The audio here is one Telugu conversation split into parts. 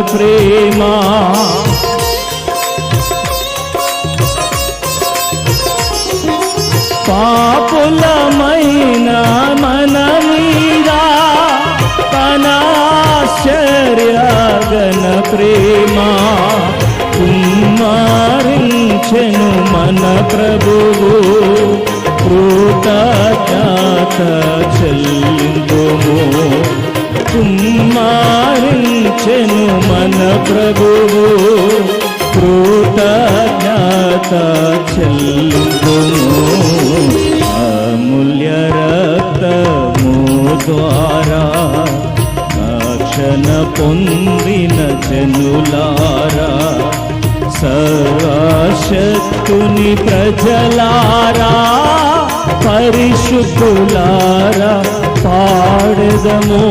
ప్రేమ పాపులమైన మన మీద తన ఆశ్చర్యగణ ప్రేమ కుమ్మరించెను మన ప్రభువు కృతజ్ఞత చెల్లిందుము కుమ్మరించెను మన ప్రభువు కృతజ్ఞత చెల్లిందుము అమూల్య రక్తము ద్వారా రక్షణ పొందిన జనులారా సర్వశక్తుని ప్రజలారా పరిశుద్ధులారా పాడెదము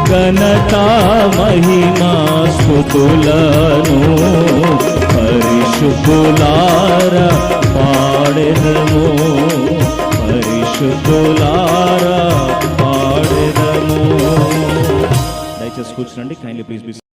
ఘనత మహిమా స్తుతులను పరిశుద్ధులారా పాడెదము పరిశుద్ధులారా పాడెదము. దయచేసి కూర్చునండి. Kindly please be